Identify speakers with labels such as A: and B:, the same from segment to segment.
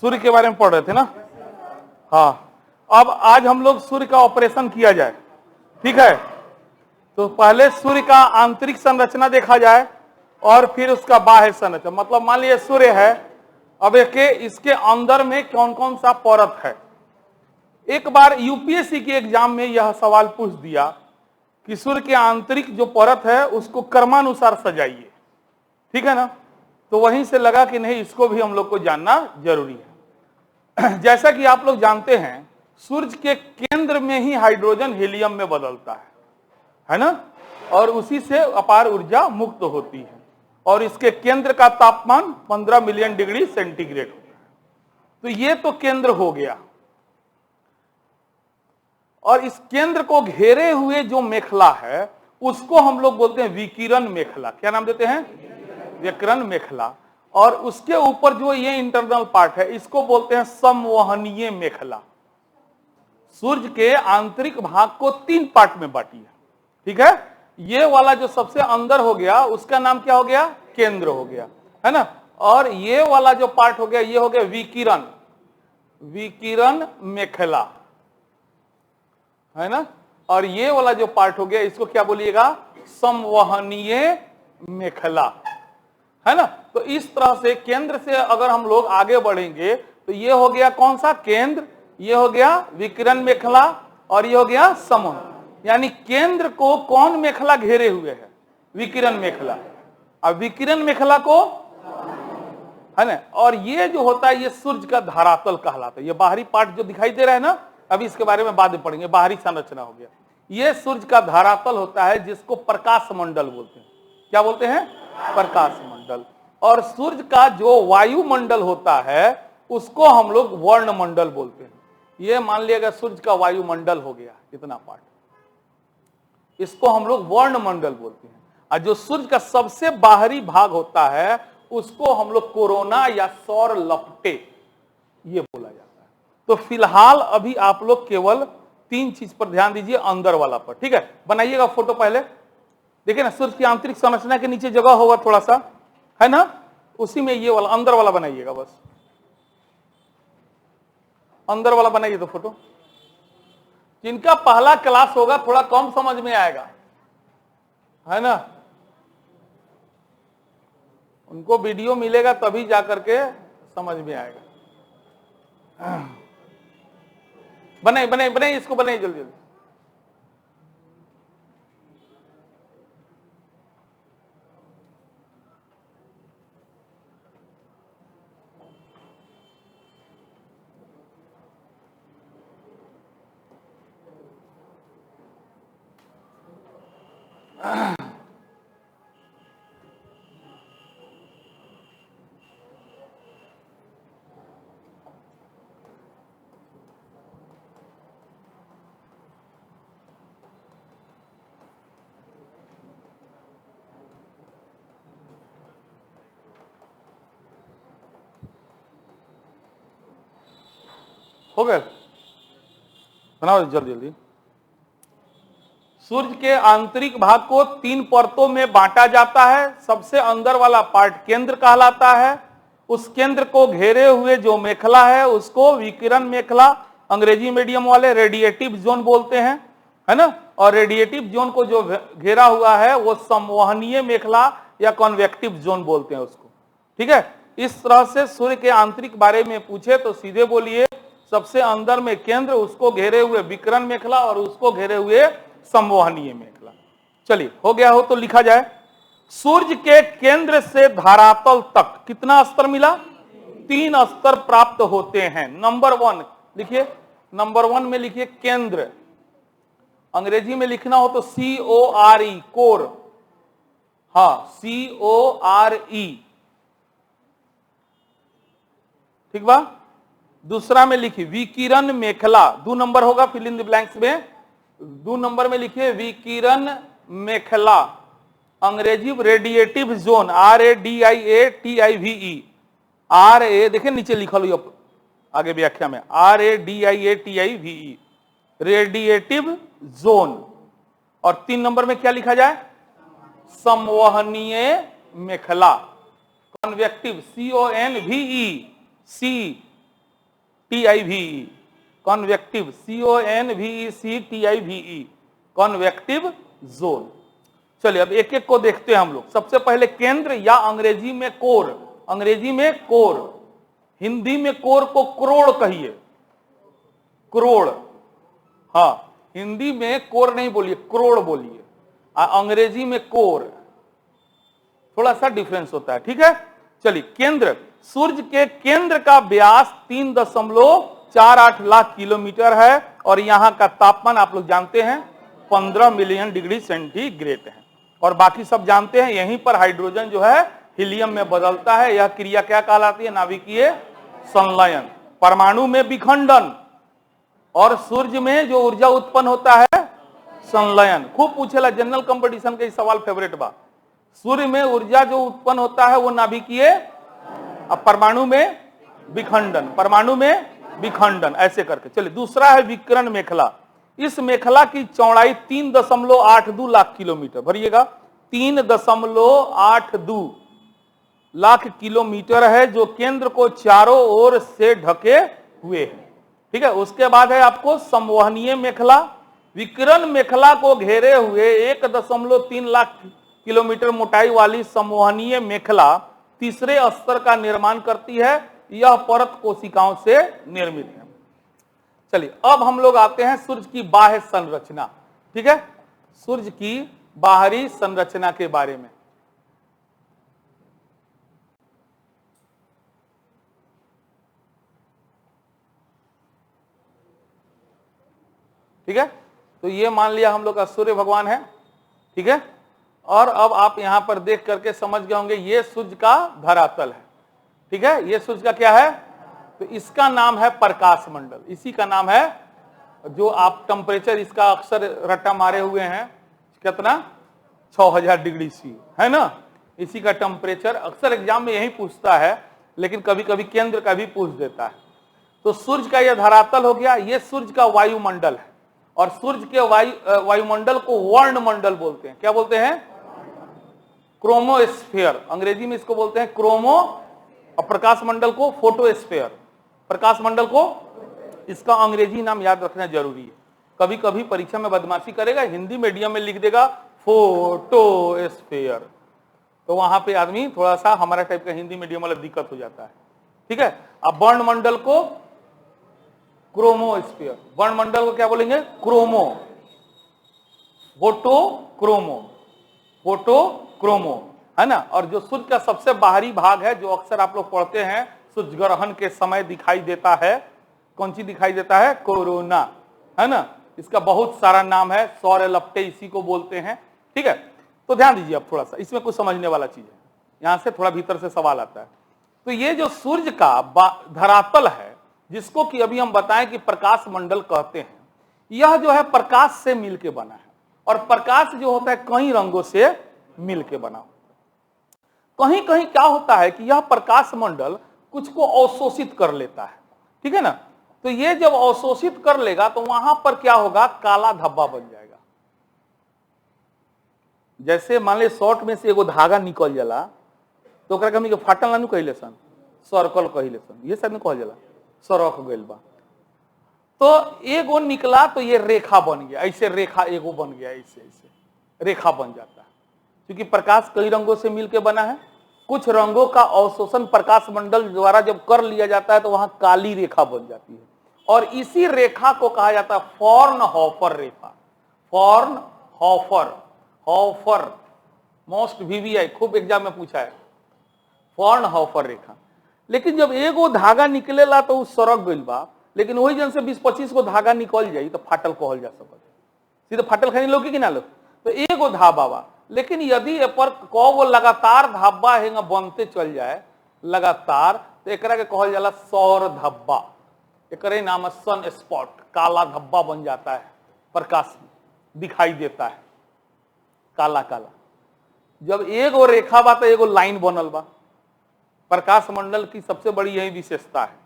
A: सूर्य के बारे में पढ़ रहे थे ना। हाँ, अब आज हम लोग सूर्य का ऑपरेशन किया जाए, ठीक है। तो पहले सूर्य का आंतरिक संरचना देखा जाए और फिर उसका बाह्य संरचना। मतलब मान लीजिए सूर्य है, अब इसके अंदर में कौन कौन सा परत है। एक बार यूपीएससी के एग्जाम में यह सवाल पूछ दिया कि सूर्य के आंतरिक जो परत है उसको क्रमानुसार सजाइए, ठीक है ना। तो वहीं से लगा कि नहीं, इसको भी हम लोग को जानना जरूरी है। जैसा कि आप लोग जानते हैं, सूर्य के केंद्र में ही हाइड्रोजन हीलियम में बदलता है ना, और उसी से अपार ऊर्जा मुक्त होती है। और इसके केंद्र का तापमान 15 मिलियन डिग्री सेंटीग्रेड होता है। तो ये तो केंद्र हो गया। और इस केंद्र को घेरे हुए जो मेखला है उसको हम लोग बोलते हैं विकिरण मेखला। क्या नाम देते हैं? विकिरण मेखला। और उसके ऊपर जो ये इंटरनल पार्ट है इसको बोलते हैं संवहनीय मेखला। सूर्य के आंतरिक भाग को 3 पार्ट में बांटिए, ठीक है। ये वाला जो सबसे अंदर हो गया उसका नाम क्या हो गया? केंद्र हो गया, है ना। और ये वाला जो पार्ट हो गया ये हो गया विकिरण, विकिरण मेखला, है ना। और ये वाला जो पार्ट हो गया इसको क्या बोलिएगा? संवहनीय मेखला, है ना। तो इस तरह से केंद्र से अगर हम लोग आगे बढ़ेंगे तो ये हो गया कौन सा? केंद्र। ये हो गया विकिरण मेखला और ये हो गया समूह। यानी केंद्र को कौन मेखला घेरे हुए है? विकिरण मेखला। अब विकिरण मेखला को, है ना। और ये जो होता है ये सूर्य का धरातल कहलाता है। ये बाहरी पार्ट जो दिखाई दे रहा है ना, अभी इसके बारे में बाद में पढ़ेंगे। बाहरी संरचना हो गया, ये सूर्य का धरातल होता है जिसको प्रकाश मंडल बोलते हैं। क्या बोलते हैं? प्रकाश मंडल। और सूर्य का जो वायुमंडल होता है उसको हम लोग वर्णमंडल बोलते हैं। ये मान लिएगा सूर्य का वायुमंडल हो गया इतना पार्ट, इसको हम लोग वर्णमंडल बोलते हैं। और जो सूर्य का सबसे बाहरी भाग होता है उसको हम लोग कोरोना या सौर लपटे ये बोला जाता है। तो फिलहाल अभी आप लोग केवल 3 चीज पर ध्यान दीजिए, अंदर वाला पर, ठीक है। बनाइएगा फोटो पहले, देखिए ना सूर्य की आंतरिक संरचना के नीचे जगह होगा थोड़ा सा, है ना, उसी में ये वाला अंदर वाला बनाइएगा। बस अंदर वाला बनाइए तो फोटो। जिनका पहला क्लास होगा थोड़ा कम समझ में आएगा, है ना, उनको वीडियो मिलेगा तभी जाकर के समझ में आएगा। बनाइए बनाइए बनाइए, इसको बनाइए जल्दी जल्दी। हो गया, बनाओ जल्दी जल्दी। सूर्य के आंतरिक भाग को 3 परतों में बांटा जाता है। सबसे अंदर वाला पार्ट केंद्र कहलाता है। उस केंद्र को घेरे हुए जो मेखला है उसको विकिरण मेखला, अंग्रेजी मीडियम वाले रेडिएटिव जोन बोलते हैं, है ना। और रेडिएटिव जोन को जो घेरा हुआ है वो संवहनीय मेखला या कॉन्वेक्टिव जोन बोलते हैं उसको, ठीक है। इस तरह से सूर्य के आंतरिक बारे में पूछे तो सीधे बोलिए सबसे अंदर में केंद्र, उसको घेरे हुए विकिरण मेखला और उसको घेरे हुए संवहनीय मेखला। चलिए हो गया हो तो लिखा जाए। सूर्य के केंद्र से धरातल तक कितना स्तर मिला? 3 स्तर प्राप्त होते हैं। नंबर 1 लिखिए, नंबर 1 में लिखिए केंद्र। अंग्रेजी में लिखना हो तो CORE, कोर, हाँ CORE, ठीक बा। दूसरा में लिखिए विकिरण मेखला, 2 नंबर होगा, फिल इन द ब्लैंक्स में 2 नंबर में लिखिए विकिरण मेखला। अंग्रेजी रेडिएटिव जोन, RADIATIVE, RA देखिए नीचे लिखा लो आगे व्याख्या में, RADIATIVE, रेडिएटिव जोन। और 3 नंबर में क्या लिखा जाए? संवहनीय मेखला, convective, CONVEC, TIVE, convective, CONVECTIVE, convective zone. चलिए अब एक एक को देखते हैं हम लोग। सबसे पहले केंद्र या अंग्रेजी में कोर, अंग्रेजी में कोर, हिंदी में कोर को करोड़ कहिए, करोड़। हाँ, हिंदी में कोर नहीं बोलिए, करोड़ बोलिए, अंग्रेजी में कोर, थोड़ा सा डिफरेंस होता है, ठीक है। चलिए केंद्र, सूर्य के केंद्र का व्यास 3.48 लाख किलोमीटर है और यहां का तापमान आप लोग जानते हैं 15 मिलियन डिग्री सेंटीग्रेड है। और बाकी सब जानते हैं, यहीं पर हाइड्रोजन जो है हीलियम में बदलता है। यह क्रिया क्या कहलाती है? नाभिकीय संलयन। परमाणु में विखंडन और सूर्य में जो ऊर्जा उत्पन्न होता है संलयन। खूब पूछेला जनरल कंपटीशन के सवाल, फेवरेट बा। सूर्य में ऊर्जा जो उत्पन्न होता है वो नाभिकीय, अब परमाणु में विखंडन, परमाणु में विखंडन, ऐसे करके। चलिए दूसरा है विकिरण मेखला। इस मेखला की चौड़ाई 3.82 लाख किलोमीटर, भरिएगा 3.82 लाख किलोमीटर है, जो केंद्र को चारों ओर से ढके हुए है, ठीक है। उसके बाद है आपको संवहनीय मेखला। विकिरण मेखला को घेरे हुए 1.3 लाख किलोमीटर मोटाई वाली संवहनीय मेखला तीसरे स्तर का निर्माण करती है। यह परत कोशिकाओं से निर्मित है। चलिए अब हम लोग आते हैं सूर्य की बाह्य संरचना, ठीक है, सूर्य की बाहरी संरचना के बारे में। ठीक है, तो ये मान लिया हम लोग का सूर्य भगवान है, ठीक है। और अब आप यहां पर देख करके समझ गए होंगे ये सूर्य का धरातल है, ठीक है। ये सूर्य का क्या है? तो इसका नाम है प्रकाश मंडल। इसी का नाम है, जो आप टेम्परेचर इसका अक्सर रट्टा मारे हुए हैं, कितना 6000 डिग्री सी, है ना। इसी का टेम्परेचर अक्सर एग्जाम में यही पूछता है, लेकिन कभी कभी केंद्र का भी पूछ देता है। तो सूर्य का यह धरातल हो गया, ये सूर्य का वायुमंडल है। और सूर्य के वायुमंडल को वर्णमंडल बोलते हैं। क्या बोलते हैं? क्रोमोस्फीयर, अंग्रेजी में इसको बोलते हैं क्रोमो, और प्रकाश मंडल को फोटोस्फीयर। प्रकाश मंडल को, इसका अंग्रेजी नाम याद रखना जरूरी है। कभी कभी परीक्षा में बदमाशी करेगा, हिंदी मीडियम में लिख देगा फोटोस्फीयर, तो वहां पे आदमी थोड़ा सा हमारा टाइप का हिंदी मीडियम वाला दिक्कत हो जाता है, ठीक है। अब वर्णमंडल को क्रोमोस्फीयर, वर्णमंडल को क्या बोलेंगे? क्रोमो, फोटो क्रोमो, है ना। और जो सूर्य का सबसे बाहरी भाग है, जो अक्सर आप लोग पढ़ते हैं, सूर्य ग्रहण के समय दिखाई देता है, कौन सी दिखाई देता है? कोरोना, है ना। इसका बहुत सारा नाम है, सौर लपटे इसी को बोलते हैं, ठीक है। तो ध्यान दीजिए अब थोड़ा सा, इसमें कुछ समझने वाला चीज है, यहां से थोड़ा भीतर से सवाल आता है। तो ये जो सूर्य का धरातल है, जिसको कि अभी हम बताएं कि प्रकाश मंडल कहते हैं, यह जो है प्रकाश से मिलके बना है। और प्रकाश जो होता है कई रंगों से मिलके बना होता है। कहीं कहीं क्या होता है कि यह प्रकाश मंडल कुछ को अवशोषित कर लेता है, ठीक है ना। तो ये जब अवशोषित कर लेगा तो वहां पर क्या होगा? काला धब्बा बन जाएगा। जैसे मान ली शॉर्ट में से एगो धागा निकल जाला, तो ओकरा हमनी के फाटल ना कहिले सन, सर्कल कहिले सन, ये सब कहल जाला, सरक गइल बा। तो एगो निकला तो ये रेखा बन गया, ऐसे रेखा एगो बन गया, ऐसे ऐसे रेखा बन जाता है। क्योंकि प्रकाश कई रंगों से मिलकर बना है, कुछ रंगों का अवशोषण प्रकाश मंडल द्वारा जब कर लिया जाता है तो वहां काली रेखा बन जाती है। और इसी रेखा को कहा जाता है फ्रॉनहोफर रेखा। फ्रॉनहोफर मोस्ट VVI, खूब एग्जाम में पूछा है, फ्रॉनहोफर रेखा। लेकिन जब एगो धागा निकलेला तो उ सरक गइल बा, लेकिन वही जन से 20-25 गो धागा निकल जाई तो फाटल कहल जा सकता है। सीधे फाटल खानी लोग कि ना लोग, तो एगो धाबा बा। लेकिन यदि ए पर कगो लगातार धब्बा हेंगा बनते चल जाए लगातार, तो एकरा के कहल जाला सौर धब्बा। एकरे नाम है सन स्पॉट, काला धब्बा बन जाता है, प्रकाश दिखाई देता है काला काला। जब एगो रेखा बा तो एगो लाइन बनल बा। प्रकाश मंडल की सबसे बड़ी यही विशेषता है।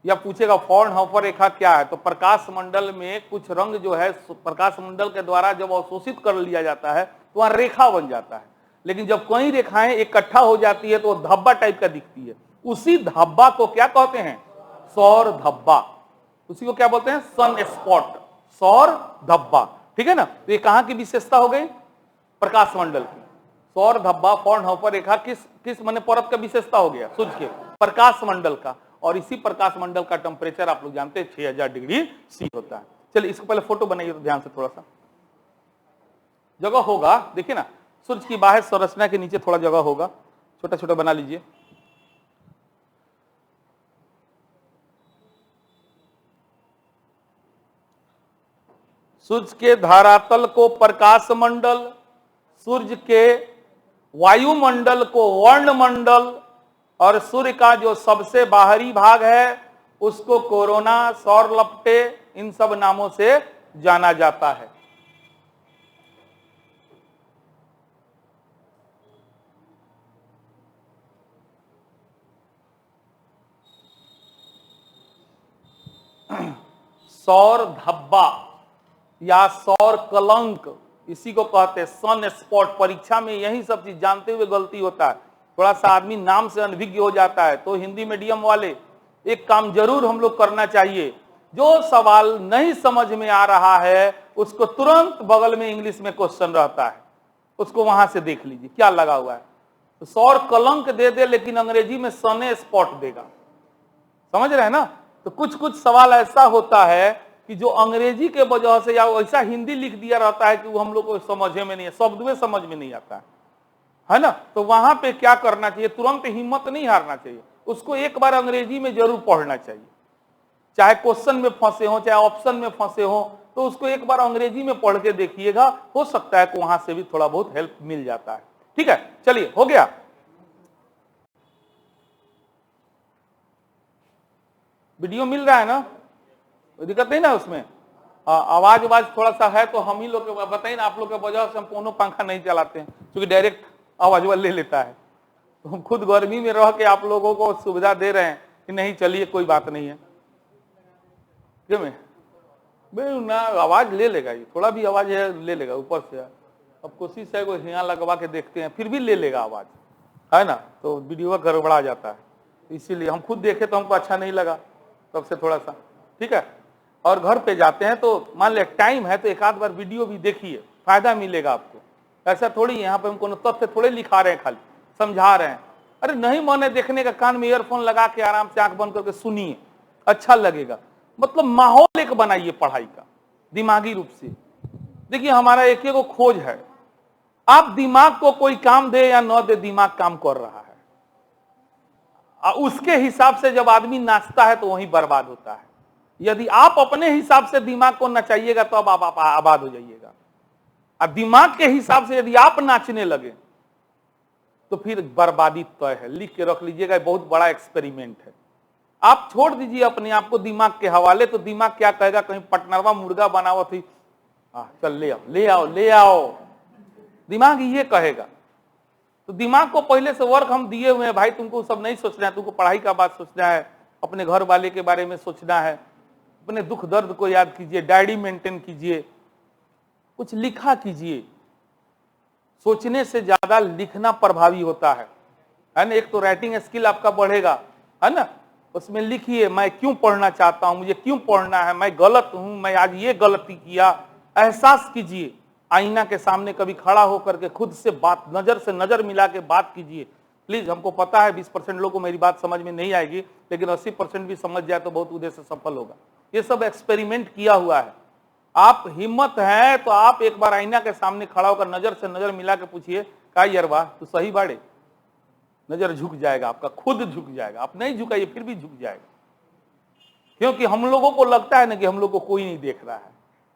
A: या पूछेगा फ्रॉनहोफर रेखा क्या है, तो प्रकाश मंडल में कुछ रंग जो है प्रकाश मंडल के द्वारा जब अवशोषित कर लिया जाता है तो वहां रेखा बन जाता है। लेकिन जब कई रेखाएं इकट्ठा हो जाती है तो धब्बा टाइप का दिखती है। उसी धब्बा को क्या कहते हैं? सौर धब्बा, उसी को क्या बोलते हैं? सन स्पॉट, सौर धब्बा। ठीक है ना? तो ये कहां की विशेषता हो गई? प्रकाश मंडल की। सौर धब्बा फ्रॉनहोफर रेखा किस माने परत का विशेषता हो गया? सूर्य के प्रकाश मंडल का। और इसी प्रकाश मंडल का टेम्परेचर आप लोग जानते हैं 6000 डिग्री सी होता है। चलिए इसको पहले फोटो बनाइए तो ध्यान से, थोड़ा सा जगह होगा, देखिए ना, सूर्य की बाह्य संरचना के नीचे थोड़ा जगह होगा, छोटा छोटा बना लीजिए। सूर्य के धरातल को प्रकाश मंडल, सूर्य के वायुमंडल को वर्णमंडल, और सूर्य का जो सबसे बाहरी भाग है उसको कोरोना, सौर लपटे, इन सब नामों से जाना जाता है। सौर धब्बा या सौर कलंक, इसी को कहते हैं सन स्पॉट। परीक्षा में यही सब चीज जानते हुए गलती होता है, थोड़ा सा आदमी नाम से अनभिज्ञ हो जाता है। तो हिंदी मीडियम वाले एक काम जरूर हम लोग करना चाहिए, जो सवाल नहीं समझ में आ रहा है उसको तुरंत बगल में इंग्लिश में क्वेश्चन रहता है, उसको वहां से देख लीजिए क्या लगा हुआ है। तो सौर कलंक दे दे लेकिन अंग्रेजी में सन स्पॉट देगा, समझ रहे हैं ना? तो कुछ कुछ सवाल ऐसा होता है कि जो अंग्रेजी के वजह से या ऐसा हिंदी लिख दिया रहता है कि वो हम लोग को समझे में नहीं है, शब्द में समझ में नहीं आता है ना? तो वहां पे क्या करना चाहिए? तुरंत हिम्मत नहीं हारना चाहिए, उसको एक बार अंग्रेजी में जरूर पढ़ना चाहिए। चाहे क्वेश्चन में फंसे हो, चाहे ऑप्शन में फंसे हो, तो उसको एक बार अंग्रेजी में पढ़ के देखिएगा, हो सकता है कि वहां से भी थोड़ा बहुत हेल्प मिल जाता है। ठीक है, चलिए हो गया। वीडियो मिल रहा है ना? दिक्कत नहीं ना उसमें? आवाज थोड़ा सा है तो हम ही लोग बताइए ना, आप लोग के वजह से हम कोनो पंखा नहीं चलाते हैं, क्योंकि डायरेक्ट आवाज ले लेता है। तो हम खुद गर्मी में रह के आप लोगों को सुविधा दे रहे हैं कि नहीं चलिए कोई बात नहीं है। क्यों में ना आवाज ले लेगा, ये थोड़ा भी आवाज है ले लेगा ऊपर से। अब कोशिश है कोई यहाँ लगवा के देखते हैं, फिर भी ले लेगा आवाज, है ना? तो वीडियो गड़बड़ा जाता है, इसीलिए हम खुद देखे तो हमको अच्छा नहीं लगा तब से थोड़ा सा। ठीक है, और घर पे जाते हैं तो मान ले टाइम है तो एक आध बार वीडियो भी देखिए, फायदा मिलेगा आपको। ऐसा थोड़ी यहाँ पे हम कोनो तथ्य थोड़े लिखा रहे हैं, खाली समझा रहे हैं। अरे नहीं मन है देखने का, कान में ईयरफोन लगा के आराम से आंख बंद करके सुनिए, अच्छा लगेगा। मतलब माहौल एक बनाइए पढ़ाई का दिमागी रूप से। देखिए हमारा एक ही खोज है, आप दिमाग को कोई काम दे या न दे, दिमाग काम कर रहा है। उसके हिसाब से जब आदमी नाचता है तो वहीं बर्बाद होता है। यदि आप अपने हिसाब से दिमाग को नचाइएगा तो अब आप आबाद हो जाइएगा। अब दिमाग के हिसाब से यदि आप नाचने लगे तो फिर बर्बादी तय है। लिख के रख लीजिएगा, बहुत बड़ा एक्सपेरिमेंट है। आप छोड़ दीजिए अपने आप को दिमाग के हवाले, तो दिमाग क्या कहेगा, कहीं पटनरवा मुर्गा बनाओ थी, चल ले आओ ले आओ ले आओ, दिमाग ये कहेगा। तो दिमाग को पहले से वर्क हम दिए हुए हैं, भाई तुमको सब नहीं सोचना है, तुमको पढ़ाई का बात सोचना है, अपने घर वाले के बारे में सोचना है, अपने दुख दर्द को याद कीजिए, डायरी मेंटेन कीजिए, कुछ लिखा कीजिए। सोचने से ज्यादा लिखना प्रभावी होता है ना? एक तो राइटिंग स्किल आपका बढ़ेगा, है ना? उसमें लिखिए, मैं क्यों पढ़ना चाहता हूं, मुझे क्यों पढ़ना है, मैं गलत हूं, मैं आज ये गलती किया, एहसास कीजिए। आईना के सामने कभी खड़ा होकर के खुद से बात, नजर से नजर मिला के बात कीजिए। प्लीज, हमको पता है 20% लोगों को मेरी बात समझ में नहीं आएगी, लेकिन 80% भी समझ जाए तो बहुत उद्देश्य सफल होगा। ये सब एक्सपेरिमेंट किया हुआ है। आप हिम्मत है तो आप एक बार आईना के सामने खड़ा होकर नजर से नजर मिला के पूछिए, का यार वाह तू सही बाड़े, नजर झुक जाएगा, आपका खुद झुक जाएगा। आप नहीं झुकाइए फिर भी झुक जाएगा, क्योंकि हम लोगों को लगता है ना कि हम लोग को कोई नहीं देख रहा है,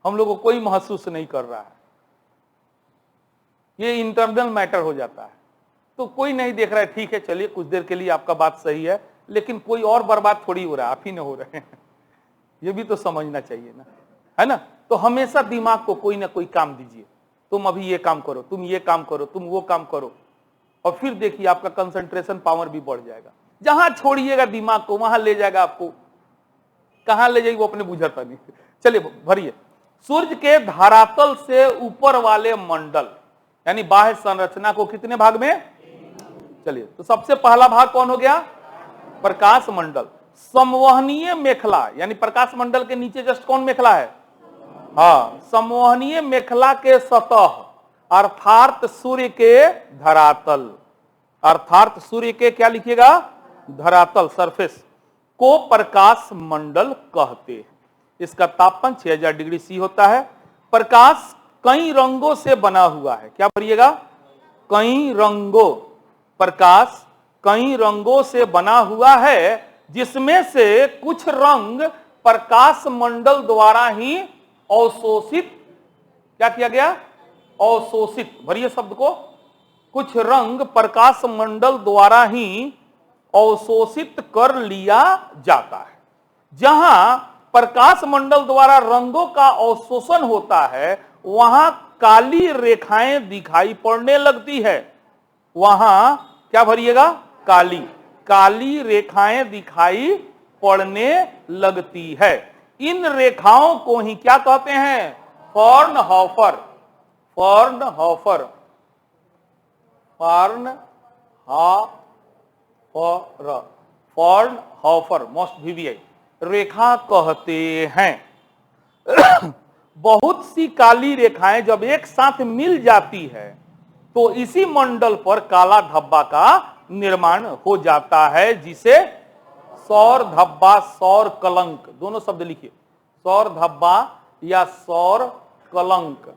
A: हम लोग को कोई महसूस नहीं कर रहा है। ये इंटरनल मैटर हो जाता है। तो कोई नहीं देख रहा है, ठीक है चलिए कुछ देर के लिए आपका बात सही है, लेकिन कोई और बर्बाद थोड़ी हो रहा है, आप ही न हो रहे हैं। ये भी तो समझना चाहिए ना, है ना? तो हमेशा दिमाग को कोई ना कोई काम दीजिए, तुम अभी ये काम करो, तुम ये काम करो, तुम वो काम करो, और फिर देखिए आपका कंसंट्रेशन पावर भी बढ़ जाएगा। जहां छोड़िएगा दिमाग को वहां ले जाएगा आपको, कहां ले जाएगी वो अपने बुझाता नहीं। चलिए भरिए। सूर्य के धरातल से ऊपर वाले मंडल यानी बाह्य संरचना को कितने भाग में? चलिए, तो सबसे पहला भाग कौन हो गया? प्रकाश मंडल। संवहनीय मेखला, यानी प्रकाश मंडल के नीचे जस्ट कौन मेखला है? हाँ, संवहनीय मेखला के सतह अर्थात सूर्य के धरातल, अर्थात सूर्य के क्या लिखिएगा? धरातल, सरफेस को प्रकाश मंडल कहते हैं। इसका तापमान 6000 डिग्री सी होता है। प्रकाश कई रंगों से बना हुआ है। क्या भरिएगा? कई रंगों, प्रकाश कई रंगों से बना हुआ है, जिसमें से कुछ रंग प्रकाश मंडल द्वारा ही अवशोषित, क्या किया गया? अवशोषित, भरिए शब्द को, कुछ रंग प्रकाश मंडल द्वारा ही अवशोषित कर लिया जाता है। जहां प्रकाश मंडल द्वारा रंगों का अवशोषण होता है, वहां काली रेखाएं दिखाई पड़ने लगती है। वहां क्या भरिएगा? काली, काली रेखाएं दिखाई पड़ने लगती है। इन रेखाओं को ही क्या कहते हैं? फ्रॉनहोफर, फ्रॉनहोफर, फ्रॉनहोफर, मोस्ट वीवीआई रेखा कहते हैं। बहुत सी काली रेखाएं जब एक साथ मिल जाती है तो इसी मंडल पर काला धब्बा का निर्माण हो जाता है, जिसे सौर धब्बा, सौर कलंक, दोनों शब्द लिखिए, सौर धब्बा या सौर कलंक,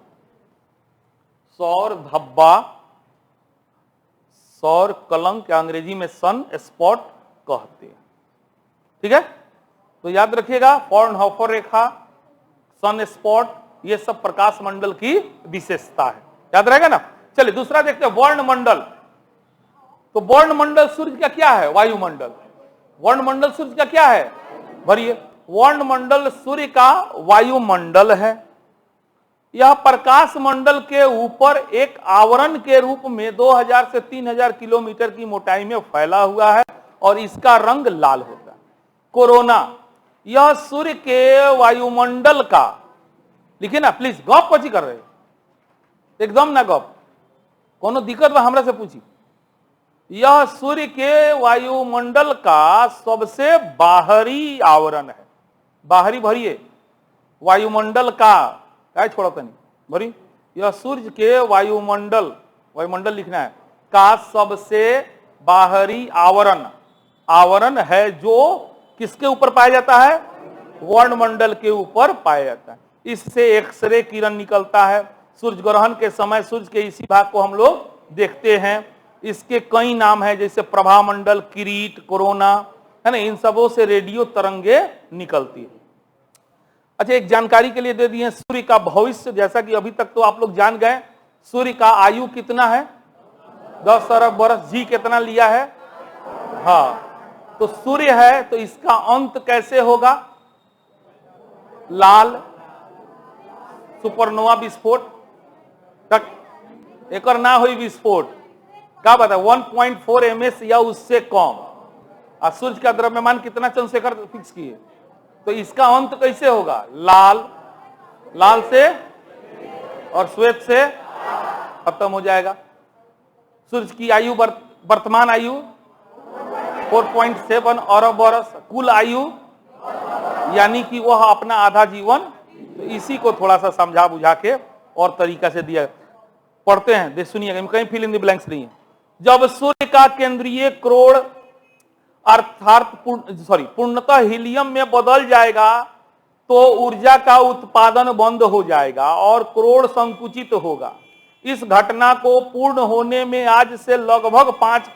A: सौर धब्बा, सौर कलंक या अंग्रेजी में सन स्पॉट कहते हैं। ठीक है, तो याद रखिएगा, फ्रॉनहोफर रेखा, सन स्पॉट, ये सब प्रकाश मंडल की विशेषता है। याद रहेगा ना? चलिए दूसरा देखते हैं, वर्णमंडल। तो वर्णमंडल सूर्य का क्या है? वायुमंडल। वर्णमंडल सूर्य का क्या है? भरिए, वर्णमंडल सूर्य का वायुमंडल है। यह प्रकाश मंडल के ऊपर एक आवरण के रूप में 2000 से 3000 किलोमीटर की मोटाई में फैला हुआ है और इसका रंग लाल होता है। कोरोना, यह सूर्य के वायुमंडल का, लिखिए ना प्लीज, गप पची कर रहे एकदम ना गप, कोनो दिक्कत बा हमरा से पूछी। यह सूर्य के वायुमंडल का सबसे बाहरी आवरण है। बाहरी भरिए, वायुमंडल का, क्या छोड़ा तनी भरी, यह सूर्य के वायुमंडल, वायुमंडल लिखना है, का सबसे बाहरी आवरण, आवरण है जो किसके ऊपर पाया जाता है? वर्णमंडल के ऊपर पाया जाता है। इससे एक्सरे किरण निकलता है। सूर्य ग्रहण के समय सूर्य के इसी भाग को हम लोग देखते हैं। इसके कई नाम हैं, जैसे प्रभामंडल, किरीट, कोरोना, है ना, इन सबों से रेडियो तरंगे निकलती है। अच्छा, एक जानकारी के लिए दे दिए, सूर्य का भविष्य, जैसा कि अभी तक तो आप लोग जान गए, सूर्य का आयु कितना है? 10 अरब वर्ष। जी कितना लिया है? हाँ, तो सूर्य है तो इसका अंत कैसे होगा? लाल, सुपरनोवा विस्फोट तक, एक ना हुई विस्फोट, क्या बता 1.4 ms या उससे कम। और सूर्य का द्रव्यमान कितना चंद्रशेखर फिक्स किए, तो इसका अंत कैसे होगा? लाल, लाल से और श्वेत से खत्म हो जाएगा। सूर्य की आयु, वर्तमान आयु 4.7 अरब वर्ष, कुल आयु, यानी कि वह अपना आधा जीवन। तो इसी को थोड़ा सा समझा बुझा के और तरीका से दिया, पढ़ते हैं, सुनिएगा, कहीं फिल इन द ब्लैंक्स नहीं है। जब सूर्य का केंद्रीय क्रोड़ अर्थात पूर्णतः हीलियम में बदल जाएगा तो ऊर्जा का उत्पादन बंद हो जाएगा और क्रोड़ संकुचित होगा। इस घटना को पूर्ण होने में आज से लगभग 5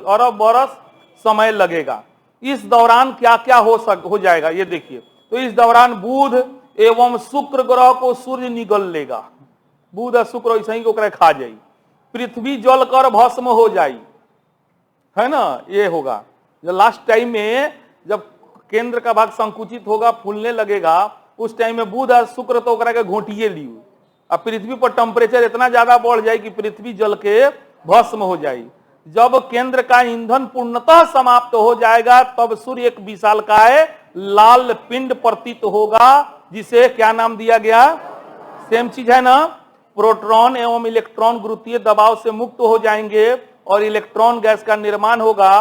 A: अरब वर्ष समय लगेगा। इस दौरान क्या क्या हो जाएगा ये देखिए। तो इस दौरान बुध एवं शुक्र ग्रह को सूर्य निगल लेगा। बुध और शुक्र ऐसे ही ओकरा खा जाई। पृथ्वी जलकर भस्म हो जाई, है ना, ये होगा। जो लास्ट टाइम में जब केंद्र का भाग संकुचित होगा, फूलने लगेगा, उस टाइम में बुध और शुक्र तो ओकरा के घोटिए लियो। अब पृथ्वी पर टेम्परेचर इतना ज्यादा बढ़ जाए कि पृथ्वी जल के भस्म हो जाए। जब केंद्र का ईंधन पूर्णतः समाप्त हो जाएगा तब सूर्य एक विशालकाय लाल पिंड प्रतीत होगा, जिसे क्या नाम दिया गया? सेम चीज है ना, प्रोटॉन एवं इलेक्ट्रॉन गुरुत्वीय दबाव से मुक्त हो जाएंगे और इलेक्ट्रॉन गैस का निर्माण होगा।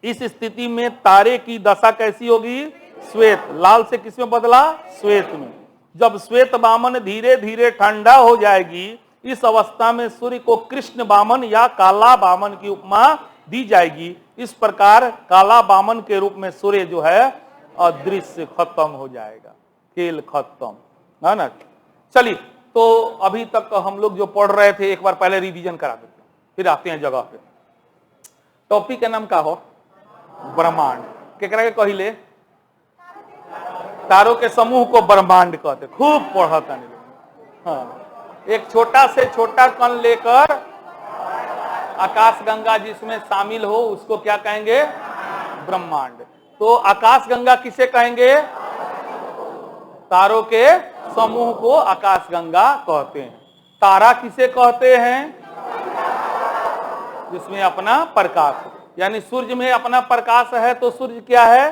A: इस स्थिति में तारे की दशा कैसी होगी? श्वेत। लाल से किस में बदला? श्वेत में। जब श्वेत वामन धीरे धीरे ठंडा हो जाएगी, इस अवस्था में सूर्य को कृष्ण वामन या काला वामन की उपमा दी जाएगी। इस प्रकार काला वामन के रूप में सूर्य जो है अदृश्य, खत्म हो जाएगा, खेल खत्म, है ना। चलिए, तो अभी तक हम लोग जो पढ़ रहे थे एक बार पहले रिवीजन करा देते हैं, फिर आते हैं जगह पे। टॉपिक का नाम क्या हो? ब्रह्मांड। केकरा के कहिले? तारों के समूह को ब्रह्मांड कहते। खूब पढ़ा था। हाँ, एक छोटा से छोटा कण लेकर आकाशगंगा जिसमें शामिल हो उसको क्या कहेंगे? ब्रह्मांड। तो आकाशगंगा किसे कहेंगे? तारों के समूह को आकाशगंगा कहते हैं। तारा किसे कहते हैं? जिसमें अपना प्रकाश हो, यानी सूर्य में अपना प्रकाश है तो सूर्य क्या है?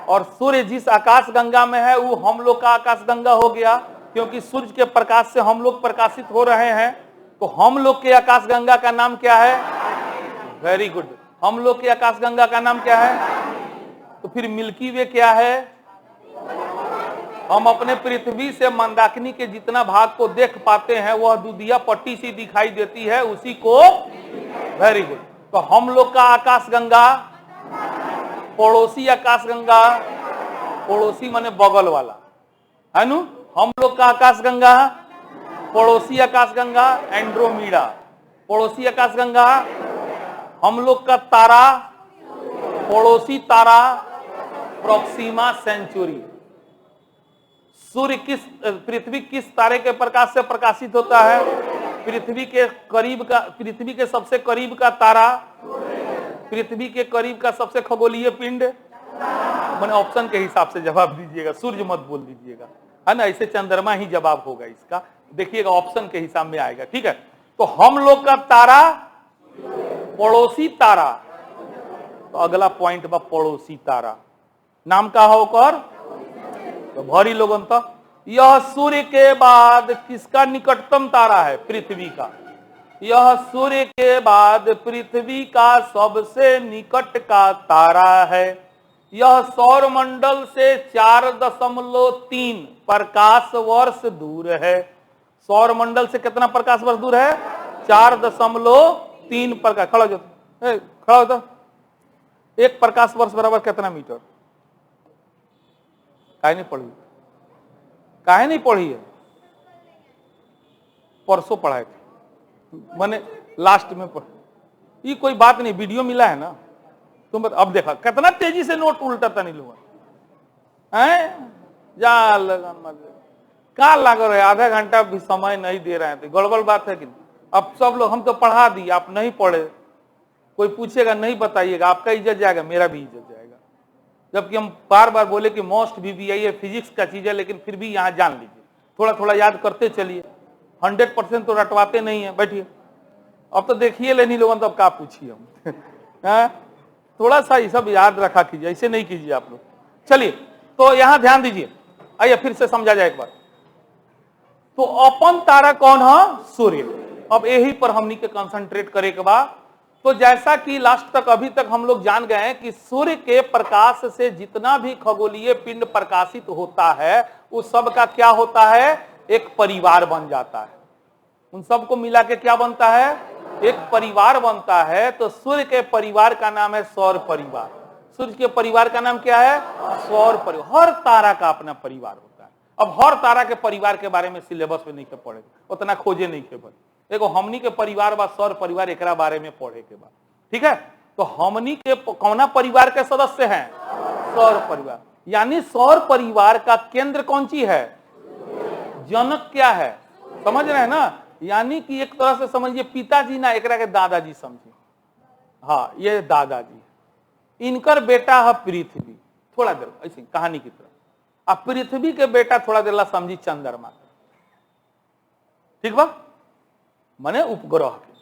A: और सूर्य जिस आकाशगंगा में है वो हम लोग का आकाशगंगा हो गया, क्योंकि सूर्य के प्रकाश से हम लोग प्रकाशित हो रहे हैं। तो हम लोग के आकाशगंगा का नाम क्या है? Very good. हम लोग के आकाशगंगा का नाम क्या है? तो फिर मिल्की वे क्या है? हम अपने पृथ्वी से मंदाकिनी के जितना भाग को देख पाते हैं वह दूधिया पट्टी सी दिखाई देती है, उसी को। Very good. तो हम लोग का आकाशगंगा, पड़ोसी आकाशगंगा, पड़ोसी माने बगल वाला, है नु। हम लोग का आकाशगंगा, पड़ोसी आकाशगंगा एंड्रोमीडा, पड़ोसी आकाशगंगा। हम लोग का तारा, पड़ोसी तारा प्रोक्सीमा सेंचुरी। सूर्य किस, पृथ्वी किस तारे के प्रकाश से प्रकाशित होता है? पृथ्वी के करीब का, पृथ्वी के सबसे करीब का तारा, पृथ्वी के करीब का सबसे खगोलीय पिंड। मैंने ऑप्शन के हिसाब से जवाब दीजिएगा, सूर्य मत बोल दीजिएगा, है ना। ऐसे चंद्रमा ही जवाब होगा इसका, देखिएगा ऑप्शन के हिसाब में आएगा, ठीक है। तो हम लोग का तारा, पड़ोसी तारा। तो अगला पॉइंट बा पड़ोसी तारा, नाम का होकर तो भारी लोगन तो यह सूर्य के बाद किसका निकटतम तारा है? पृथ्वी का। यह सूर्य के बाद पृथ्वी का सबसे निकट का तारा है। यह सौर मंडल से 4.3 प्रकाश वर्ष दूर है। सौर मंडल से कितना प्रकाश वर्ष दूर है? 4.3 प्रकाश। खड़ा हो जाओ, खड़ा हो जाओ। एक प्रकाश वर्ष बराबर कितना मीटर? काहे नहीं पढ़ी? काहे नहीं पढ़ी है? परसों पढ़ाए थे मैंने, लास्ट में पढ़। ये कोई बात नहीं, वीडियो मिला है ना तुम। अब देखा कितना तेजी से नोट उल्टाता नहीं लोग हैं। जा लगन क्या लग रहा है, आधा घंटा भी समय नहीं दे रहे हैं, तो गड़बड़ बात है कि अब सब लोग, हम तो पढ़ा दिए, आप नहीं पढ़े। कोई पूछेगा नहीं बताइएगा, आपका इज्जत जाएगा, मेरा भी इज्जत जाएगा। जबकि हम बार बार बोले कि मोस्ट VVI है, फिजिक्स का चीज है, लेकिन फिर भी यहाँ जान लीजिए, थोड़ा थोड़ा याद करते चलिए। 100% तो रटवाते नहीं है। बैठिए, अब तो देखिए लेनी लोगों, तो अब क्या पूछिए हम। थोड़ा सा ये सब याद रखा कीजिए, ऐसे नहीं कीजिए आप लोग। चलिए, तो यहाँ ध्यान दीजिए, आइए फिर से समझा जाए एक बार। तो अपन तारा कौन है? सूर्य। अब यही पर हमनी के कंसंट्रेट करे के बाद, तो जैसा कि लास्ट तक अभी तक हम लोग जान गए हैं कि सूर्य के प्रकाश से जितना भी खगोलीय पिंड प्रकाशित होता है उस सब का क्या होता है? एक परिवार बन जाता है। उन सबको मिला के क्या बनता है? एक परिवार बनता है। तो सूर्य के परिवार का नाम है सौर परिवार। सूर्य के परिवार का नाम क्या है? सौर परिवार। हर तारा का अपना परिवार होता है। अब हर तारा के परिवार के बारे में सिलेबस में नहीं के पढ़े, उतना खोजे नहीं के बन। देखो हमनी के परिवार बा सौर परिवार, एकरा बारे में पढ़े के बाद, ठीक है। तो हमनी के कौना परिवार के सदस्य हैं? सौर परिवार। यानी सौर परिवार का केंद्र कौन सी है? जनक क्या है? समझ रहे हैं ना। यानी कि एक तरह से समझिए पिताजी ना, एकरा के दादाजी समझिए। हाँ, ये दादाजी, इनकर बेटा है पृथ्वी। थोड़ा देर ऐसी कहानी की तरह। अब पृथ्वी के बेटा थोड़ा देर ला समझी चंद्रमा, ठीक बा, माने उपग्रह के।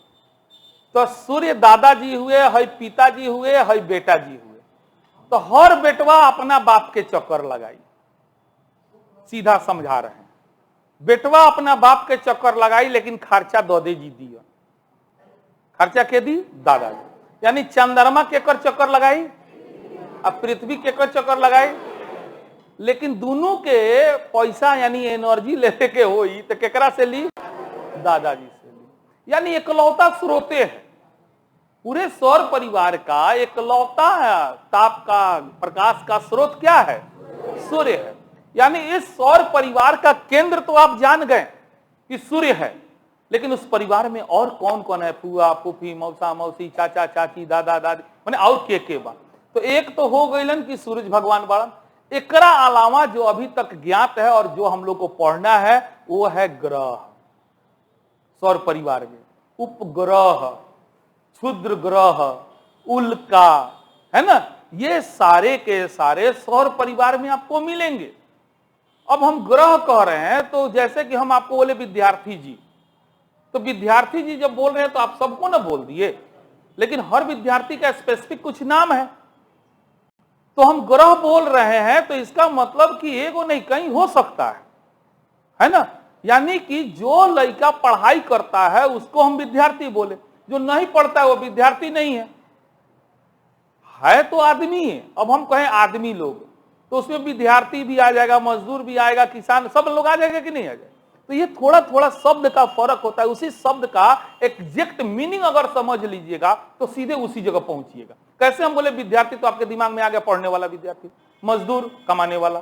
A: तो सूर्य दादाजी हुए, है पिताजी हुए, है बेटा जी हुए। तो हर बेटवा अपना बाप के चक्कर लगाई। सीधा समझा रहे हैं, बेटवा अपना बाप के चक्कर लगाई, लेकिन खर्चा दो दे जी दिया। खर्चा के दी? दादाजी। यानी चंद्रमा केकर चक्कर लगाई, अब पृथ्वी केकर चक्कर लगाई, लेकिन दोनों के पैसा यानी एनर्जी लेने के होई तो केकरा से ली, दादाजी से ली। यानी इकलौता स्रोत है पूरे सौर परिवार का, इकलौता ताप का, प्रकाश का स्रोत क्या है, सूर्य है। यानी इस सौर परिवार का केंद्र तो आप जान गए कि सूर्य है, लेकिन उस परिवार में और कौन कौन है, फूआ फूफी मौसा मौसी चाचा चाची दादा दादी, माने और के बा। तो एक तो हो गईलन कि सूरज भगवान बड़ा, एकरा अलावा जो अभी तक ज्ञात है और जो हम लोग को पढ़ना है वो है ग्रह। सौर परिवार में उपग्रह, क्षुद्र ग्रह, उल्का, है ना, ये सारे के सारे सौर परिवार में आपको मिलेंगे। अब हम ग्रह कह रहे हैं तो जैसे कि हम आपको बोले विद्यार्थी जी, तो विद्यार्थी जी जब बोल रहे हैं तो आप सबको ना बोल दिए, लेकिन हर विद्यार्थी का स्पेसिफिक कुछ नाम है, तो हम ग्रह बोल रहे हैं तो इसका मतलब कि एगो नहीं कहीं हो सकता है ना। यानी कि जो लड़का पढ़ाई करता है उसको हम विद्यार्थी बोले, जो नहीं पढ़ता है वो विद्यार्थी नहीं है तो आदमी है। अब हम कहें आदमी लोग तो उसमें विद्यार्थी भी आ जाएगा, मजदूर भी आएगा, किसान, सब लोग आ जाएगा कि नहीं आ जाएगा। तो ये थोड़ा थोड़ा शब्द का फर्क होता है, उसी शब्द का एग्जैक्ट मीनिंग अगर समझ लीजिएगा तो सीधे उसी जगह पहुंचिएगा। कैसे हम बोले विद्यार्थी तो आपके दिमाग में आ गया पढ़ने वाला विद्यार्थी, मजदूर कमाने वाला,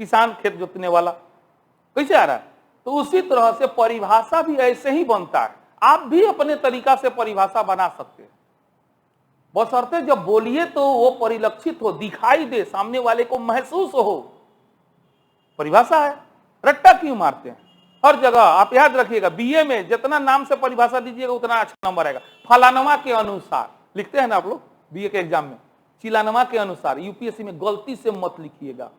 A: किसान खेत जोतने वाला, कैसे आ रहा है। तो उसी तरह से परिभाषा भी ऐसे ही बनता है, आप भी अपने तरीका से परिभाषा बना सकते हैं, बशर्ते जब बोलिए तो वो परिलक्षित हो, दिखाई दे, सामने वाले को महसूस हो। परिभाषा है, रट्टा क्यों मारते हैं हर जगह। आप याद रखिएगा बीए में जितना नाम से परिभाषा दीजिएगा उतना अच्छा नंबर आएगा। फलानमा के अनुसार लिखते हैं ना आप लोग बीए के एग्जाम में, चिलानमा के अनुसार। यूपीएससी में गलती से मत लिखिएगा,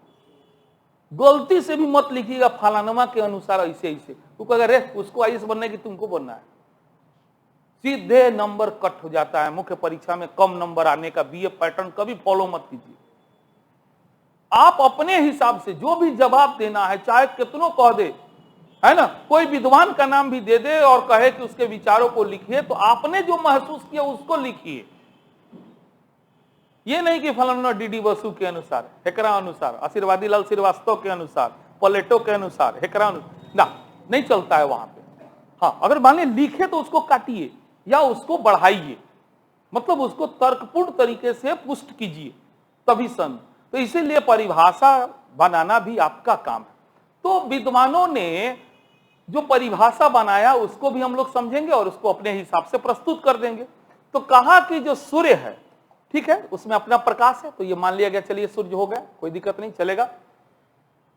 A: गलती से भी मत लिखिएगा फलानमा के अनुसार ऐसे ऐसे, तो अगर उसको आईएएस बनना है कि तुमको बनना है, सीधे नंबर कट हो जाता है। मुख्य परीक्षा में कम नंबर आने का बीए पैटर्न कभी फॉलो मत कीजिए। आप अपने हिसाब से जो भी जवाब देना है, चाहे कितनों कह दे, है ना, कोई विद्वान का नाम भी दे दे और कहे कि उसके विचारों को लिखिए, तो आपने जो महसूस किया उसको लिखिए। ये नहीं कि फलाना डीडी बसु के अनुसार, हेकरा अनुसार, आशीर्वादी लाल श्रीवास्तव के अनुसार, प्लेटो के अनुसार, हेकरा ना, नहीं चलता है वहां पे। हाँ, अगर मान लीजिए लिखे तो उसको काटिए या उसको बढ़ाइए, मतलब उसको तर्कपूर्ण तरीके से पुष्ट कीजिए, तभी सन। तो इसीलिए परिभाषा बनाना भी आपका काम है। तो विद्वानों ने जो परिभाषा बनाया उसको भी हम लोग समझेंगे और उसको अपने हिसाब से प्रस्तुत कर देंगे। तो कहा कि जो सूर्य है, ठीक है, उसमें अपना प्रकाश है, तो ये मान लिया गया, चलिए सूर्य हो गया, कोई दिक्कत नहीं, चलेगा।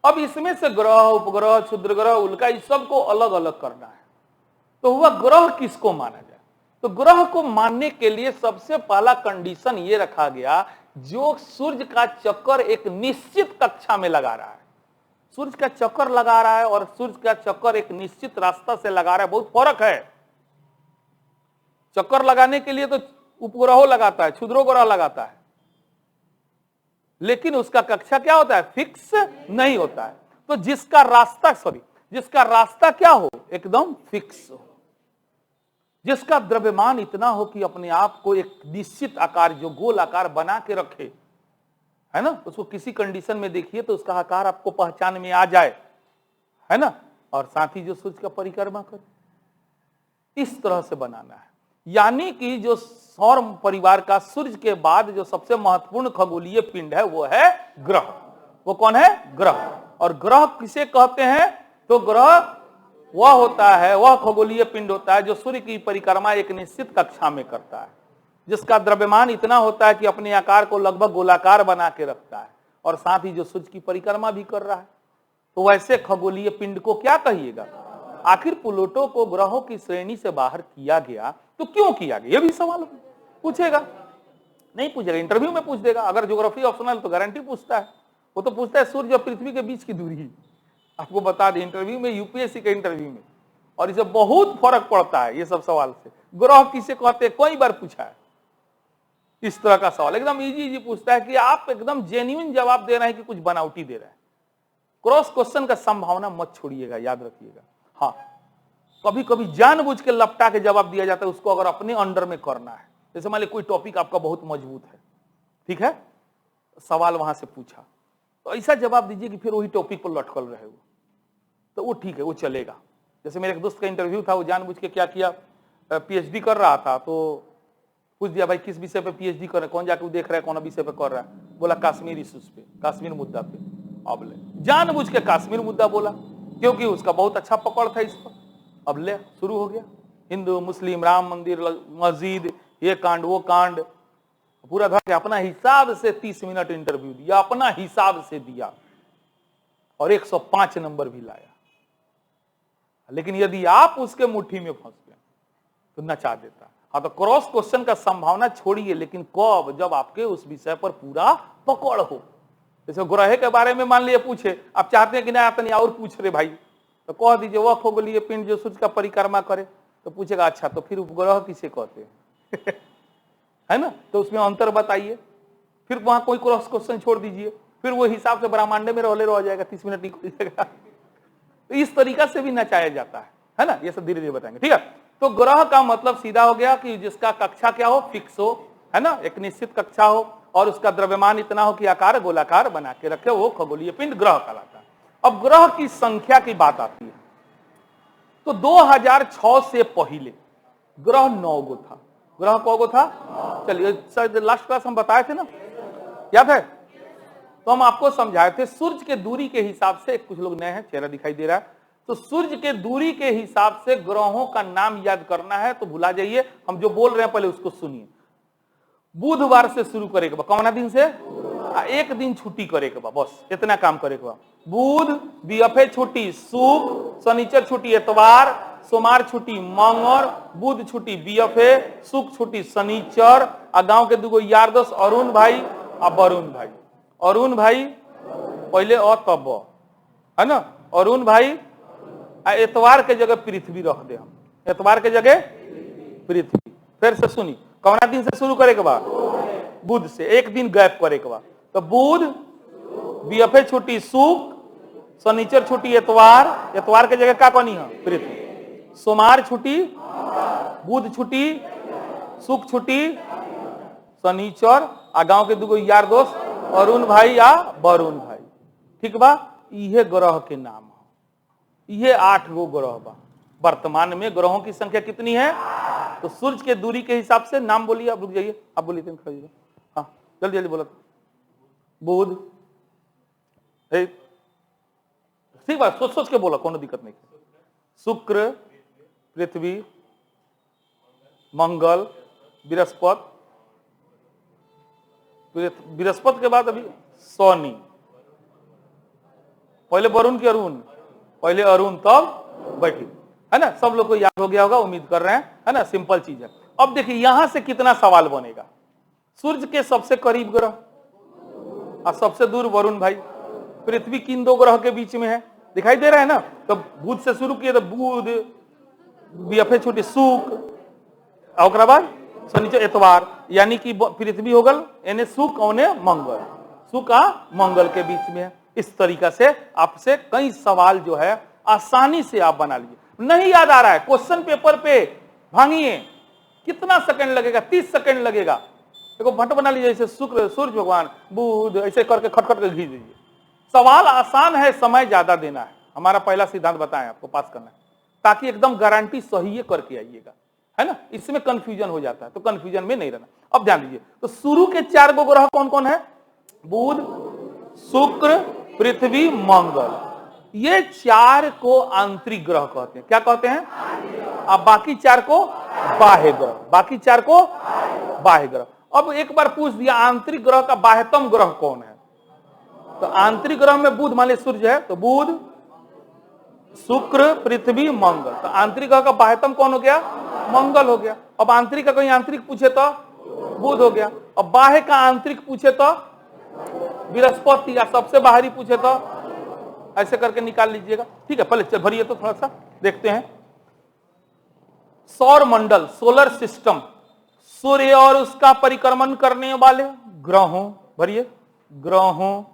A: अब इसमें से ग्रह, उपग्रह, क्षुद्र ग्रह, उल्का, इस सबको अलग अलग करना है। तो हुआ ग्रह किसको माना जाए, तो ग्रह को मानने के लिए सबसे पहला कंडीशन ये रखा गया, जो सूर्य का चक्कर एक निश्चित कक्षा में लगा रहा है। सूर्य का चक्कर लगा रहा है और सूर्य का चक्कर एक निश्चित रास्ता से लगा रहा है, बहुत फर्क है। चक्कर लगाने के लिए तो उपग्रह लगाता है, क्षुद्र ग्रह लगाता है, लेकिन उसका कक्षा क्या होता है, फिक्स नहीं होता है। तो जिसका रास्ता क्या हो, एकदम फिक्स हो, जिसका द्रव्यमान इतना हो कि अपने आप को एक निश्चित आकार, जो गोल आकार बना के रखे, है ना, उसको किसी कंडीशन में देखिए तो उसका आकार आपको पहचान में आ जाए, है ना, और साथ ही जो सूर्य का परिक्रमा करे, इस तरह से बनाना है। यानी कि जो सौर परिवार का सूर्य के बाद जो सबसे महत्वपूर्ण खगोलीय पिंड है वो है ग्रह। वो कौन है, ग्रह। और ग्रह किसे कहते हैं, तो ग्रह वह होता है, वह खगोलीय पिंड होता है जो सूर्य की परिक्रमा एक निश्चित कक्षा में करता है, जिसका द्रव्यमान इतना होता है कि अपने आकार को लगभग गोलाकार बना के रखता है, और साथ ही जो सूर्य की परिक्रमा भी कर रहा है। तो वैसे खगोलीय पिंड को क्या कहिएगा। आखिर प्लूटो को ग्रहों की श्रेणी से बाहर किया गया तो क्यों किया गया, यह भी सवाल पूछेगा, नहीं पूछेगा, इंटरव्यू में पूछ देगा। अगर ज्योग्राफी ऑप्शनल तो गारंटी पूछता है, वो तो पूछता है सूर्य और पृथ्वी के बीच की दूरी। आपको बता दें इंटरव्यू में, यूपीएससी के इंटरव्यू में, और इसे बहुत फर्क पड़ता है ये सब सवाल से। ग्रह किसे कहते हैं, कई बार पूछा है इस तरह का सवाल, एकदम इजी पूछता है कि आप एकदम जेन्युइन जवाब दे रहे हैं कि कुछ बनावटी दे रहे हैं। क्रॉस क्वेश्चन का संभावना मत छोड़िएगा, याद रखिएगा। हाँ, कभी कभी जानबूझ के लपटा के जवाब दिया जाता है, उसको अगर अपने अंडर में करना है जैसे मान लीजिए कोई टॉपिक आपका बहुत मजबूत है, ठीक है, सवाल वहां से पूछा, तो ऐसा जवाब दीजिए कि फिर वही टॉपिक पर लटकल रहे वो, तो वो ठीक है, वो चलेगा। जैसे मेरे एक दोस्त का इंटरव्यू था, वो जानबूझ के क्या किया, पीएचडी कर रहा था, तो पूछ दिया भाई किस विषय पे पीएचडी कर रहे हैं, कौन जाके देख रहा है कौन विषय पे कर रहा है, बोला कश्मीर इश्यूज पे, कश्मीर मुद्दा पे। अब ले जानबूझ के कश्मीर मुद्दा बोला, क्योंकि उसका बहुत अच्छा पकड़ था इस पर। अब ले शुरू हो गया, हिंदू मुस्लिम, राम मंदिर, मस्जिद, ये कांड वो कांड, पूरा धर के अपना हिसाब से 30 मिनट इंटरव्यू दिया, अपना हिसाब से दिया, और 105 नंबर भी लाया। लेकिन यदि आप उसके मुट्ठी में फंस गए तो नचा देता। हाँ, तो क्रॉस क्वेश्चन का संभावना छोड़िए, लेकिन कब, जब आपके उस विषय पर पूरा पकड़ हो। जैसे ग्रह के बारे में मान लिया पूछे, आप चाहते हैं कि नहीं आता नहीं और पूछ रहे भाई, तो कह दीजिए वह खगोलीय पिंड जो सूर्य का परिक्रमा करे, तो पूछेगा अच्छा तो फिर उपग्रह किसे कहते हैं है ना, तो उसमें अंतर बताइए, फिर वहां कोई क्रॉस क्वेश्चन छोड़ दीजिए, फिर वो हिसाब से ब्रह्मांड में रह जाएगा, 30 मिनट निकल जाएगा। तो इस तरीका से भी नचाया जाता है ना, ये सब धीरे धीरे बताएंगे, ठीक है। तो ग्रह का मतलब सीधा हो गया कि जिसका कक्षा क्या हो, फिक्स हो, है ना, एक निश्चित कक्षा हो, और उसका द्रव्यमान इतना हो कि आकार गोलाकार बना के रखे, वो खगोलीय पिंड ग्रह कहलाता है। अब ग्रह की संख्या की बात आती है, तो 2006 से पहले ग्रह 9 गो था। ग्रह कौ गो था, चलिए शायद लास्ट क्लास हम बताए थे ना, याद है, तो हम आपको समझाए थे सूर्य के दूरी के हिसाब से, कुछ लोग नए हैं, चेहरा दिखाई दे रहा है, तो सूर्य के दूरी के हिसाब से ग्रहों का नाम याद करना है, तो भुला जाइए, हम जो बोल रहे हैं पहले उसको सुनिए। बुधवार से शुरू करेगा, कौन दिन से, एक दिन छुट्टी करेगा, बस इतना काम करेगा। बुध बीएफए छुट्टी, शुक्र शनिचर छुट्टी, इतवार सोमवार छुट्टी, मंगल बुध छुट्टी बीएफए, शुक्र छुट्टी शनिचर, आ गांव के दूगो यार दोस्त अरुण भाई आ वरुण भाई। अरुण भाई पहले तब, है ना, अरुण भाई, एतवार के जगह पृथ्वी रख दे, हम एतवार के जगह पृथ्वी। फिर से सुनी, कौन दिन से शुरू करे के बाद, बुध से, एक दिन गैप करे के बाद, तो बुध बीएफए छुट्टी, शुक्र शनिचर छुट्टी, एतवार, एतवार के जगह क्या कहनी है, पृथ्वी। सोमवार छुट्टी, बुध छुट्टी, शुक्र छुट्टी, शनिचर, आ गांव के दूगो यार दोस्त अरुण भाई या वरुण भाई, ठीक बा, इहे ग्रह के नाम है। ये 8 गो ग्रह बा। वर्तमान में ग्रहों की संख्या कितनी है, तो सूर्य के दूरी के हिसाब से नाम बोलिए, आप रुक जाइए, आप बोलिए, हाँ जल्दी जल्दी बोला, बुध, ठीक बात, सोच सोच के बोला, कोनो दिक्कत नहीं, शुक्र, पृथ्वी, मंगल, बृहस्पति, बृहस्पति के बाद अभी शनि, पहले वरुण की अरुण, पहले अरुण तब बैठी, है ना, सब लोग को याद हो गया होगा, उम्मीद कर रहे हैं, है ना, सिंपल चीज है। अब देखिए यहां से कितना सवाल बनेगा, सूर्य के सबसे करीब ग्रह और सबसे दूर वरुण भाई, पृथ्वी किन 2 ग्रह के बीच में है, दिखाई दे रहा है ना, तो बुध से शुरू किए तो बुध बीएफए छुट्टी, शुक्र, और बाद शनिचर एतवार, यानी कि पृथ्वी हो गल, यानी शुक्र औने मंगल, शुक्र मंगल के बीच में है। इस तरीका से आपसे कई सवाल जो है आसानी से आप बना लीजिए। नहीं याद आ रहा है, क्वेश्चन पेपर पे भांगिए, कितना सेकंड लगेगा, 30 सेकंड लगेगा, देखो भट्ट बना लीजिए, जैसे शुक्र, सूर्य भगवान, बुध, ऐसे करके खटखट के घीच दीजिए। सवाल आसान है, समय ज्यादा देना है, हमारा पहला सिद्धांत बताएं, आपको पास करना है, ताकि एकदम गारंटी सही करके आइएगा, है ना, इसमें कंफ्यूजन हो जाता है, तो कंफ्यूजन में नहीं रहना। अब ध्यान दीजिए, तो शुरू के 4 गो ग्रह कौन कौन है, बुध, शुक्र, पृथ्वी, मंगल, ये 4 को आंतरिक ग्रह कहते हैं, क्या कहते हैं, अब बाकी 4 को बाह्य ग्रह, बाकी 4 को बाह्य ग्रह। अब एक बार पूछ दिया आंतरिक ग्रह का बाह्यतम ग्रह कौन है, तो आंतरिक ग्रह में बुध, मान लीजिए सूर्य है, तो बुध, शुक्र, पृथ्वी, मंगल, तो आंतरिक ग्रह का बाह्यतम कौन हो गया, मंगल हो गया। अब आंतरिक का कहीं आंतरिक पूछे तो बुध हो गया, अब बाह्य का आंतरिक पूछे तो बृहस्पति, या सबसे बाहरी पूछे तो ऐसे करके निकाल लीजिएगा, ठीक है। पहले भरिए तो थोड़ा सा देखते हैं, सौर मंडल, सोलर सिस्टम, सूर्य और उसका परिक्रमण करने वाले ग्रहों, भरिए, ग्रहों,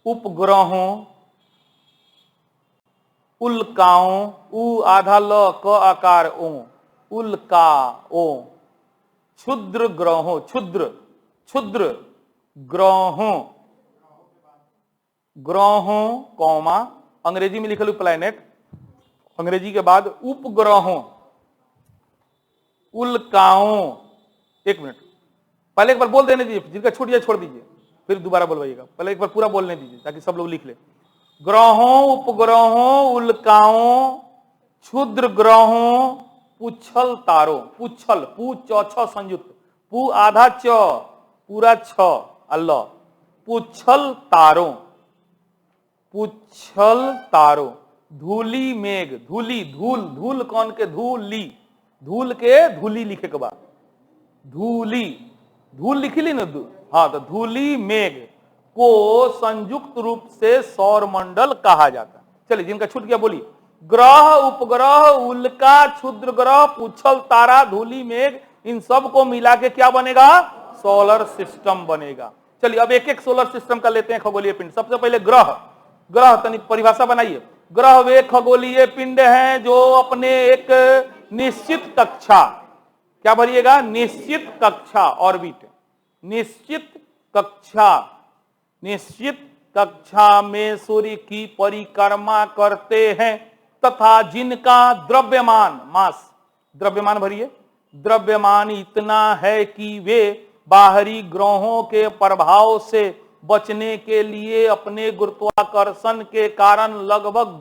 A: उपग्रहों, उल्काओं, उ आधा ल क आकार ओ, उल्काओं, क्षुद्र ग्रहों, क्षुद्र क्षुद्र ग्रहों, ग्रहों कौमा अंग्रेजी में लिखल प्लैनेट, अंग्रेजी के बाद उपग्रहों, उल्काओं। एक मिनट, पहले एक बार बोल देने दीजिए, जिनका छूट जाए छोड़ दीजिए, फिर दोबारा बोलवाइएगा। पहले एक बार पूरा बोलने दीजिए ताकि सब लोग लिख ले। ग्रहों, उपग्रहों, उल्काओं, क्षुद्र ग्रहों, पुच्छल तारों, पुच्छल, पू छ संयुक्त, पू आधा च पूरा छ अल्लाह, पुच्छल तारों, पुच्छल तारों, धूली मेघ, धूली धूल, धूल कौन के धूली, धूल के धूली लिखे के बाद धूली, धूल लिखी ली ना, हाँ, तो धूली मेघ को संयुक्त रूप से सौरमंडल कहा जाता है। चलिए, जिनका छूट गया बोलिए। ग्रह, उपग्रह, उल्का, क्षुद्र ग्रह, पुच्छल तारा, धूली मेघ, इन सब को मिला के क्या बनेगा? सोलर सिस्टम बनेगा। चलिए, अब एक एक सोलर सिस्टम का लेते हैं खगोलीय पिंड। सबसे पहले ग्रह, ग्रह तनी परिभाषा बनाइए। ग्रह वे खगोलीय पिंड हैं जो अपने एक निश्चित कक्षा, क्या भरिएगा? निश्चित कक्षा, ऑर्बिट, निश्चित कक्षा, निश्चित कक्षा में सूर्य की परिक्रमा करते हैं तथा जिनका द्रव्यमान, मास, द्रव्यमान भरिए, द्रव्यमान इतना है कि वे बाहरी ग्रहों के प्रभाव से बचने के लिए अपने गुरुत्वाकर्षण के कारण लगभग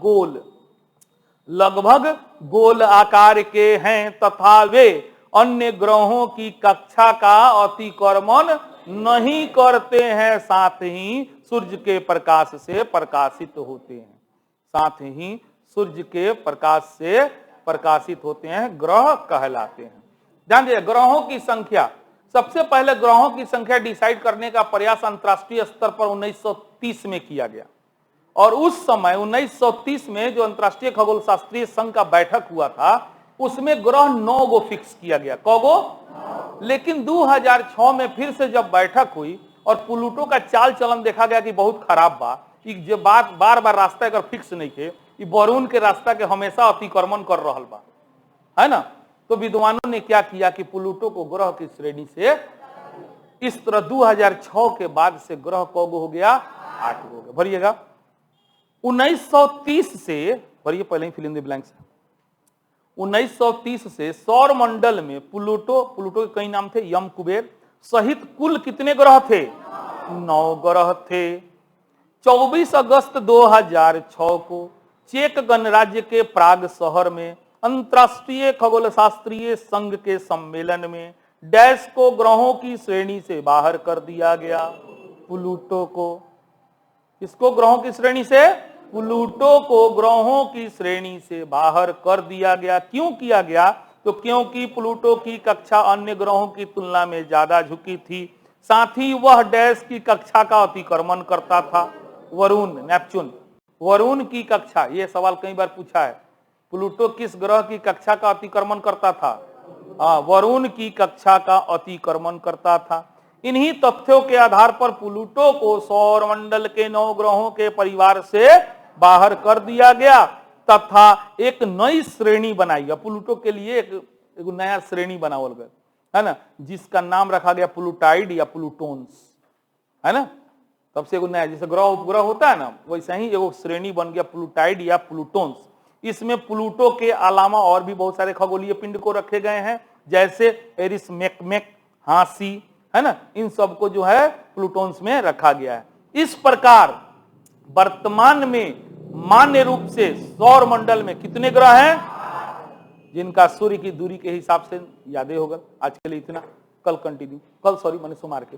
A: गोल आकार के हैं तथा वे अन्य ग्रहों की कक्षा का अतिक्रमण नहीं करते हैं, साथ ही सूर्य के प्रकाश से प्रकाशित होते हैं, साथ ही सूर्य के प्रकाश से प्रकाशित होते हैं, ग्रह कहलाते हैं। ध्यान दीजिए, ग्रहों की संख्या, सबसे पहले ग्रहों की संख्या डिसाइड करने का प्रयास अंतरराष्ट्रीय स्तर पर 1930 में किया गया और उस समय 1930 में जो अंतरराष्ट्रीय खगोल शास्त्रीय संघ का बैठक हुआ था उसमें ग्रह 9 गो फिक्स किया गया। कौगो? लेकिन 2006 में फिर से जब बैठक हुई और प्लूटो का चाल चलन देखा गया कि बहुत खराब बा, जो बार बार रास्ता अगर फिक्स नहीं थे, वरुण के रास्ता के हमेशा अतिक्रमण कर रहा बा, है ना, तो विद्वानों ने क्या किया कि प्लूटो को ग्रह की श्रेणी से इस तरह 2006 के बाद से ग्रह कौगो हो गया? 8 हो गया। भरिएगा 1930 से, भरिए पहले ही फिल इन द ब्लैंक्स, 1930 से सौर मंडल में प्लूटो के कई नाम थे, यम, कुबेर सहित कुल कितने ग्रह थे? 9 ग्रह थे। 24 अगस्त 2006 को चेक गणराज्य के प्राग शहर में अंतरराष्ट्रीय खगोल शास्त्रीय संघ के सम्मेलन में डैश को ग्रहों की श्रेणी से बाहर कर दिया गया। प्लूटो को, किसको ग्रहों की श्रेणी से? प्लूटो को ग्रहों की श्रेणी से बाहर कर दिया गया। क्यों किया गया? तो क्योंकि प्लूटो की कक्षा अन्य ग्रहों की तुलना में ज्यादा झुकी थी, साथ ही वह डैश की कक्षा का अतिक्रमण करता था। वरुण, नेपच्यून, वरुण की कक्षा, यह सवाल कई बार पूछा है, प्लूटो किस ग्रह की कक्षा का अतिक्रमण करता था? वरुण की कक्षा का अतिक्रमण करता था। इन्हीं तथ्यों के आधार पर प्लूटो को सौरमंडल के 9 ग्रहों के परिवार से बाहर कर दिया गया तथा एक नई श्रेणी बनाई। प्लूटो के लिए एक नया श्रेणी बनावल गया, है ना, जिसका नाम रखा गया प्लूटाइड या प्लूटोन्स, है ना। तब से एगो नया, जैसे ग्रह उपग्रह होता है ना, वैसे ही एगो श्रेणी बन गया प्लूटाइड या प्लूटोन्स। इसमें प्लूटो के अलावा और भी बहुत सारे खगोलीय पिंड को रखे गए हैं, जैसे एरिस, मेकमेक, हांसी, है ना, इन सबको जो है प्लूटोन्स में रखा गया है। इस प्रकार वर्तमान में मान्य रूप से सौर मंडल में कितने ग्रह हैं? जिनका सूर्य की दूरी के हिसाब से यादें होगा। आज के लिए इतना, कल कंटिन्यू, कल सॉरी मैंने सोमवार के